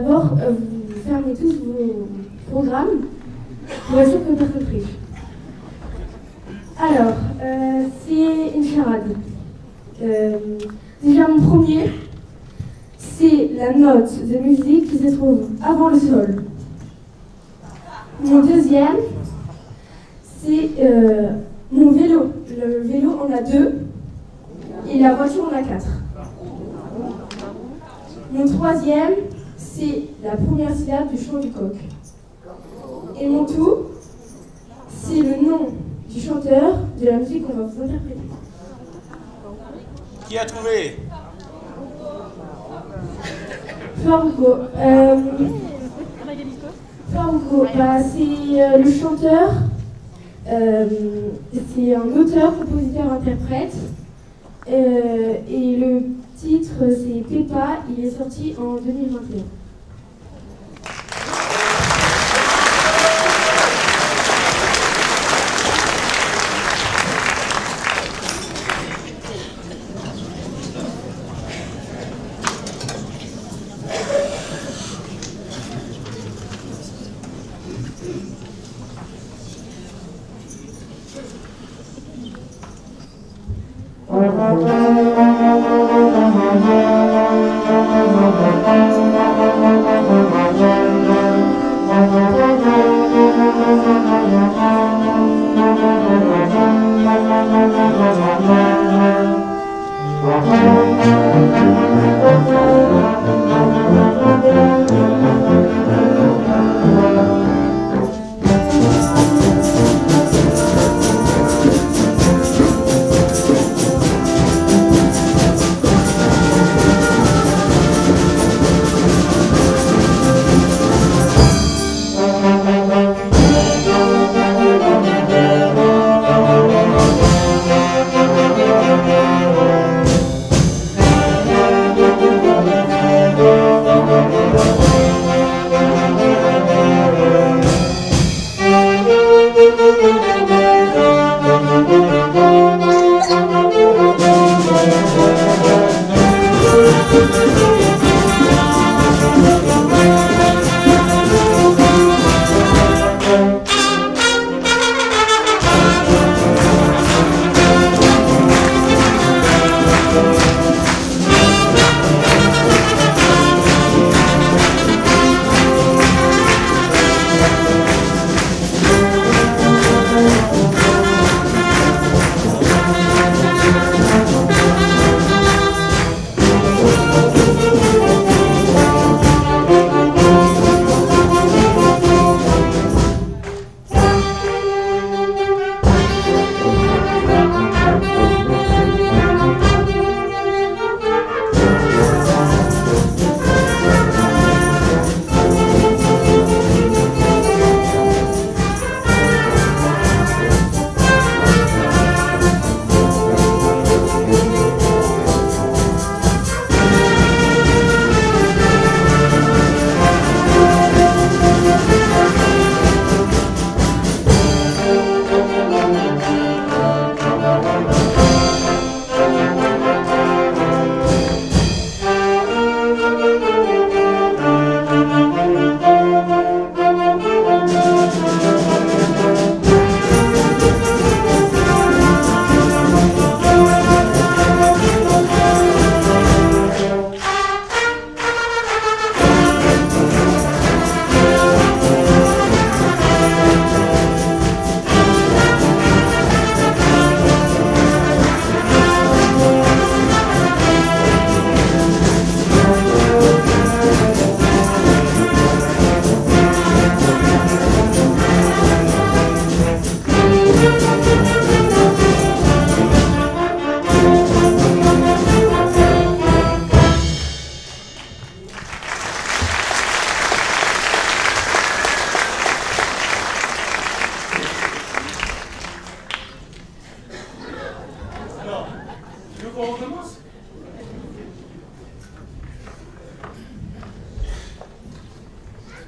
d'abord, vous fermez tous vos programmes pour être sûr que personne triche. Alors, c'est une charade. Déjà, mon premier, c'est la note de musique qui se trouve avant le sol. Mon deuxième, c'est mon vélo. Le vélo en a 2 et la voiture en a 4. Mon troisième, c'est la première syllabe du chant du coq. Et mon tout, c'est le nom du chanteur de la musique qu'on va vous interpréter. Qui a trouvé? Forgo. Forgo, c'est le chanteur, c'est un auteur, compositeur, interprète. Et le titre, c'est Peppa, il est sorti en 2021.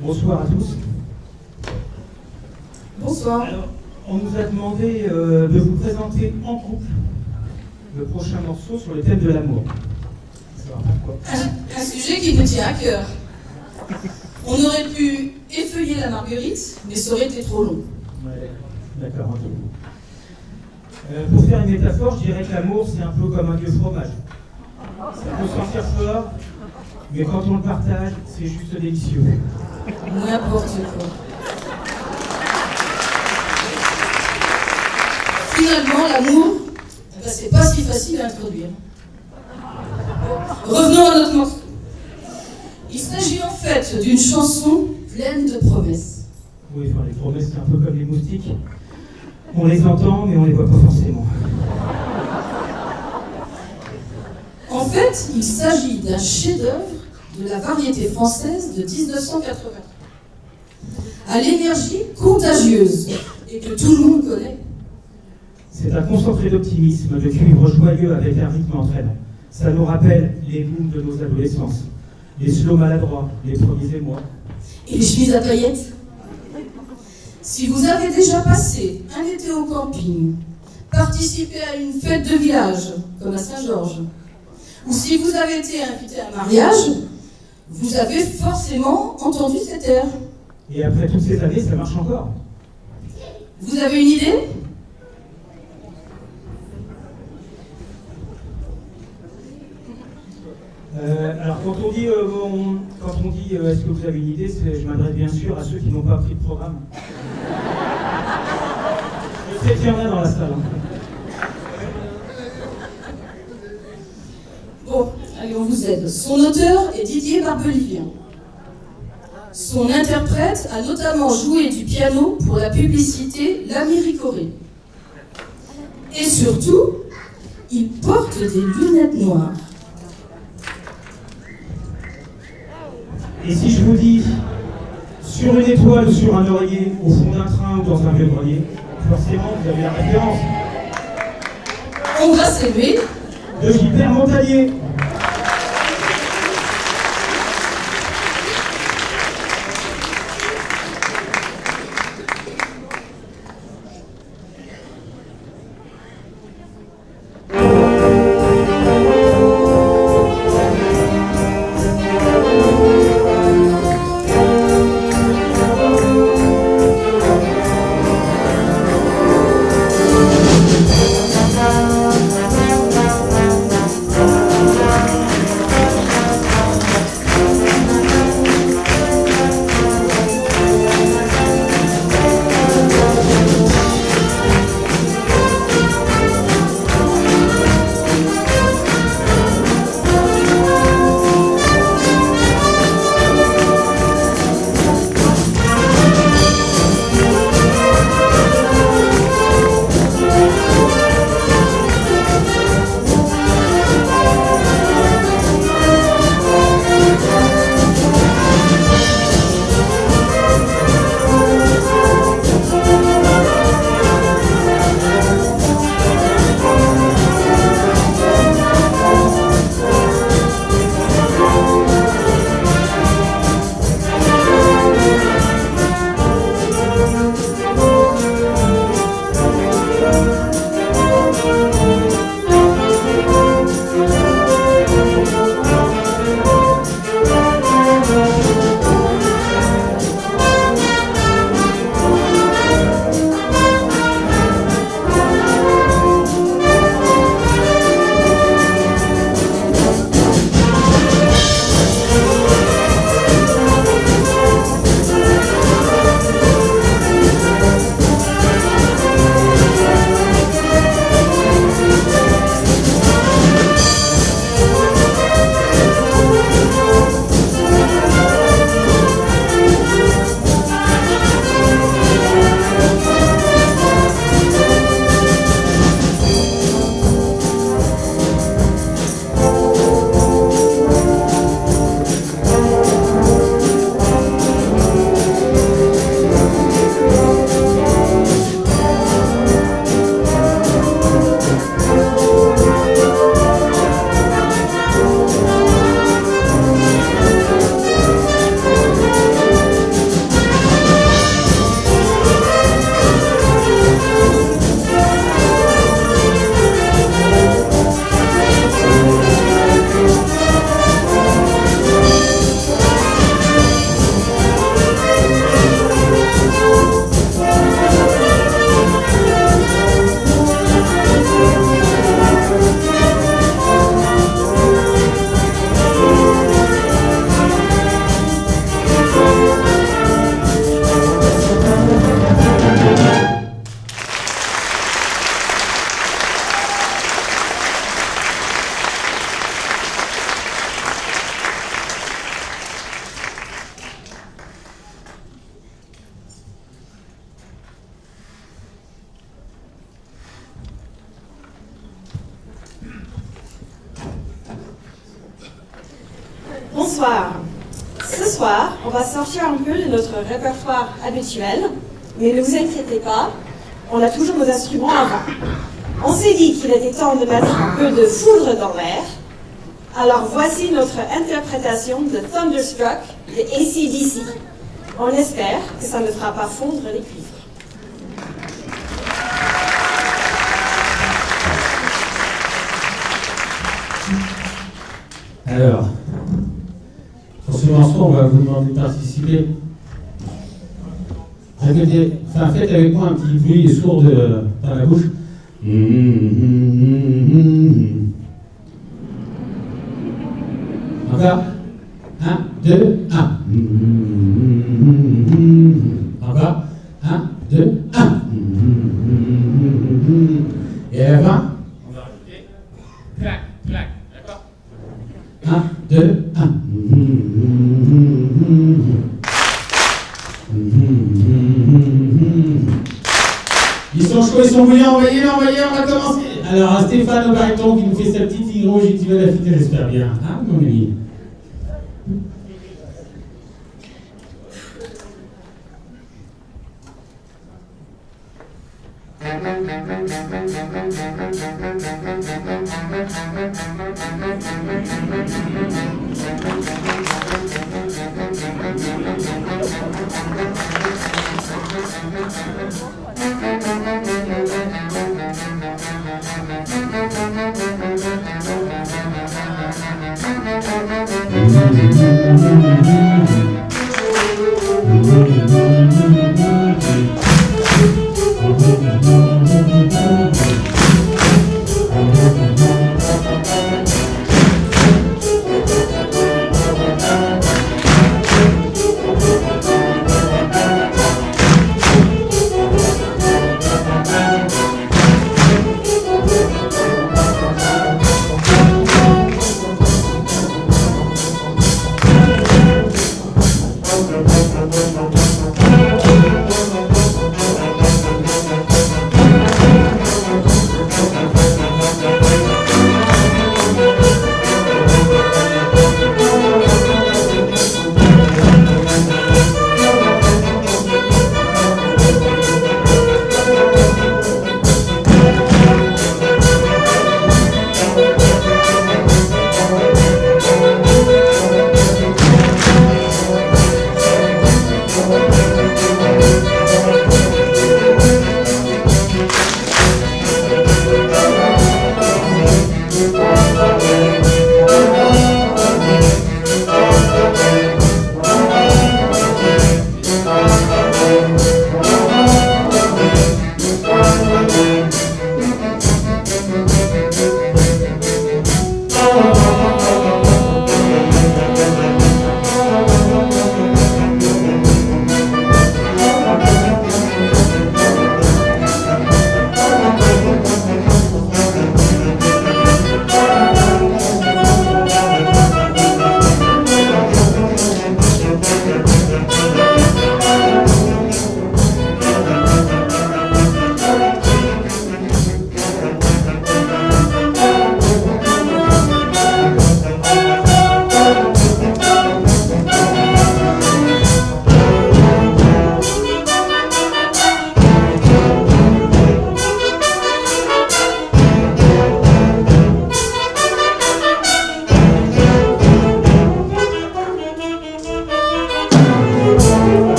Bonsoir à tous. Bonsoir. Alors, on nous a demandé de vous présenter en couple le prochain morceau sur le thème de l'amour. Ça va faire quoi? Un sujet qui nous tient à cœur. On aurait pu effeuiller la marguerite, mais ça aurait été trop long. Ouais, d'accord, ok. Pour faire une métaphore, je dirais que l'amour, c'est un peu comme un vieux fromage. Ça peut sentir fort, mais quand on le partage, c'est juste délicieux. N'importe quoi. Finalement, l'amour, eh ben, c'est pas si facile à introduire. Revenons à notre morceau. Il s'agit en fait d'une chanson pleine de promesses. Oui, enfin, les promesses, c'est un peu comme les moustiques. On les entend, mais on les voit pas forcément. En fait, il s'agit d'un chef-d'œuvre de la variété française de 1980, à l'énergie contagieuse et que tout le monde connaît. C'est un concentré d'optimisme, de cuivre joyeux avec un rythme entraînant. Ça nous rappelle les booms de nos adolescences, les slows maladroits, les premiers émois. Et les chemises à paillettes. Si vous avez déjà passé un été au camping, participé à une fête de village, comme à Saint-Georges, ou si vous avez été invité à un mariage, vous avez forcément entendu cet air. Et après toutes ces années, ça marche encore. Vous avez une idée ? Alors quand on dit, est-ce que vous avez une idée, je m'adresse bien sûr à ceux qui n'ont pas pris de programme. Je sais qu'il y en a dans la salle. Bon, allez, on vous aide. Son auteur est Didier Barbelivien. Son interprète a notamment joué du piano pour la publicité L'Ami Ricoré. Et surtout, il porte des lunettes noires. Et si je vous dis sur une étoile ou sur un oreiller, au fond d'un train ou dans un vieux grenier, forcément vous avez la référence. On va s'aimer. De Gilbert Montagnier. bonsoir. Ce soir, on va sortir un peu de notre répertoire habituel, mais ne vous inquiétez pas, on a toujours nos instruments avant. On s'est dit qu'il était temps de mettre un peu de foudre dans l'air, alors voici notre interprétation de Thunderstruck de AC/DC. On espère que ça ne fera pas fondre les cuivres. Alors, pour ce morceau, on va vous demander de participer. Faites avec moi un petit bruit sourd dans la bouche. Encore. 1, 2, 1. Encore. 1, 2, 1. Et à la fin, on va rajouter clac, clac. D'accord? 1, 2, 1. Ils sont chauds, ils sont bouillants, envoyez-les, on va commencer. Alors, Stéphane au baryton qui nous fait sa petite ligne rouge et qui va la fitter, j'espère bien. Hein, mon ami?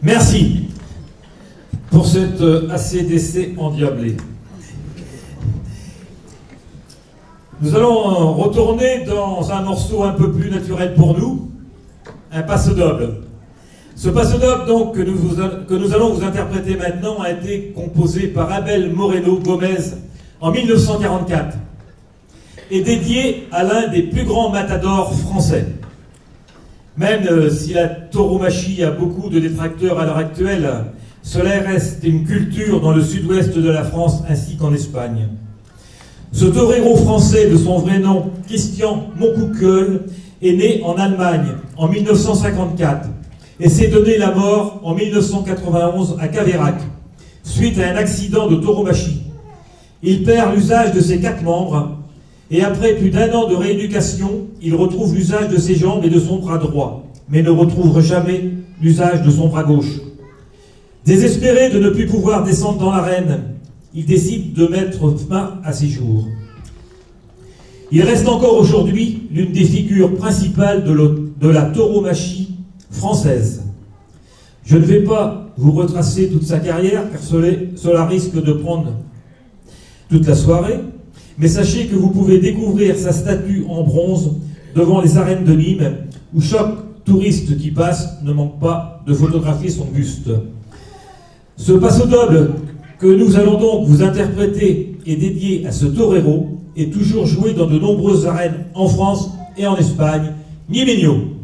Merci pour cette ACDC endiablée. Nous allons retourner dans un morceau un peu plus naturel pour nous, un passo doble. Ce passo doble donc, que nous allons vous interpréter maintenant a été composé par Abel Moreno Gomez en 1944 et dédié à l'un des plus grands matadors français. Même si la tauromachie a beaucoup de détracteurs à l'heure actuelle, cela reste une culture dans le sud-ouest de la France ainsi qu'en Espagne. Ce torero français de son vrai nom, Christian Moncouqueul, est né en Allemagne en 1954 et s'est donné la mort en 1991 à Caveyrac, suite à un accident de tauromachie. Il perd l'usage de ses 4 membres et après plus d'1 an de rééducation, il retrouve l'usage de ses jambes et de son bras droit, mais ne retrouve jamais l'usage de son bras gauche. Désespéré de ne plus pouvoir descendre dans l'arène, il décide de mettre fin à ses jours. Il reste encore aujourd'hui l'une des figures principales de la tauromachie française. Je ne vais pas vous retracer toute sa carrière, car cela risque de prendre toute la soirée, mais sachez que vous pouvez découvrir sa statue en bronze devant les arènes de Nîmes, où chaque touriste qui passe ne manque pas de photographier son buste. Ce passo doble que nous allons donc vous interpréter et dédié à ce torero est toujours joué dans de nombreuses arènes en France et en Espagne. Nimeño.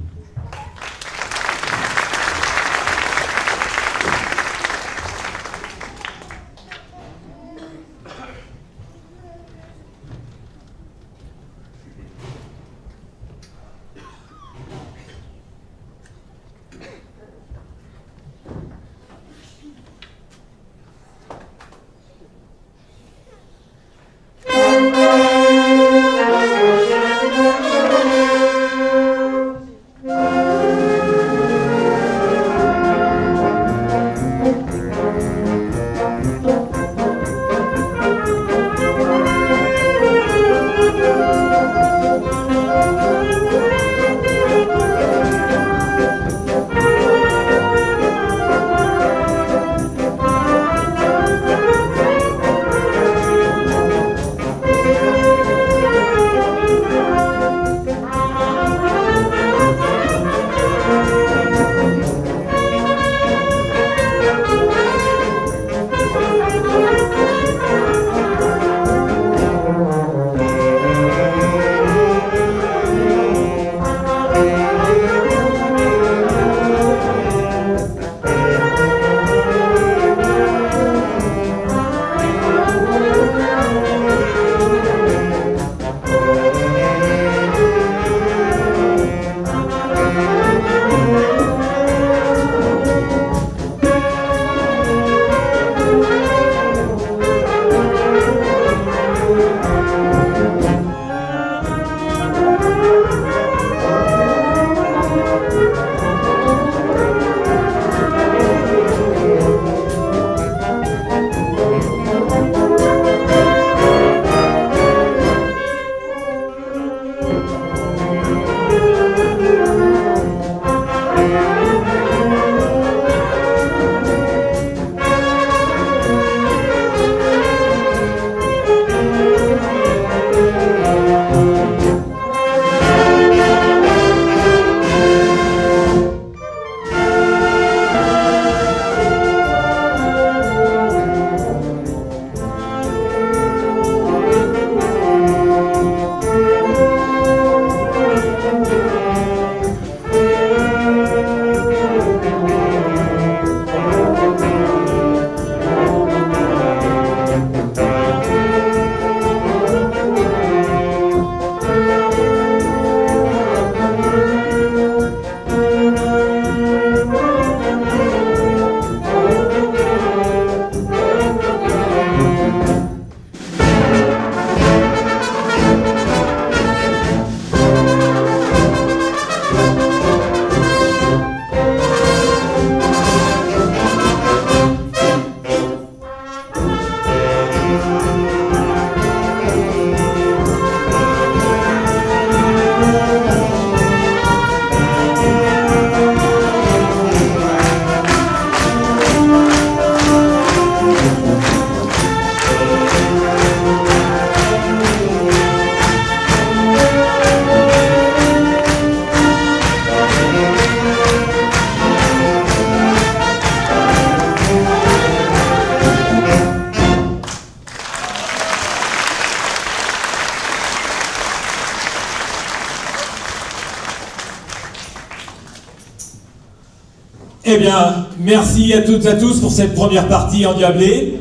Eh bien, merci à toutes et à tous pour cette première partie endiablée.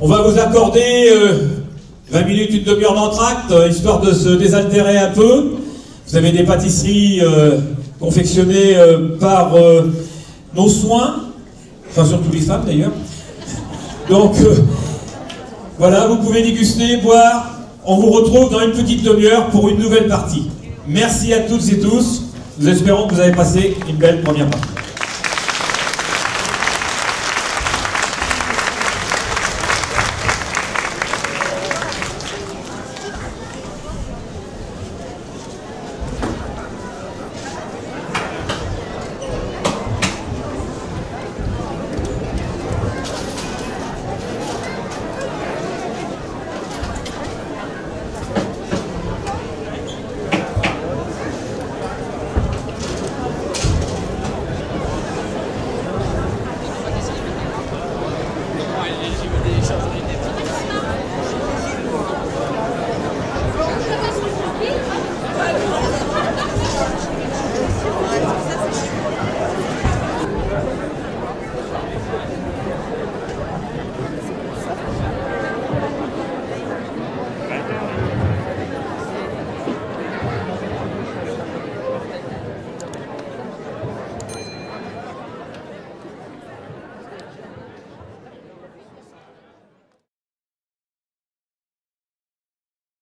On va vous accorder 20 minutes, une demi-heure d'entracte, histoire de se désaltérer un peu. Vous avez des pâtisseries confectionnées par nos soins, enfin surtout les femmes d'ailleurs. Donc, voilà, vous pouvez déguster, boire. On vous retrouve dans une petite demi-heure pour une nouvelle partie. Merci à toutes et tous. Nous espérons que vous avez passé une belle première partie.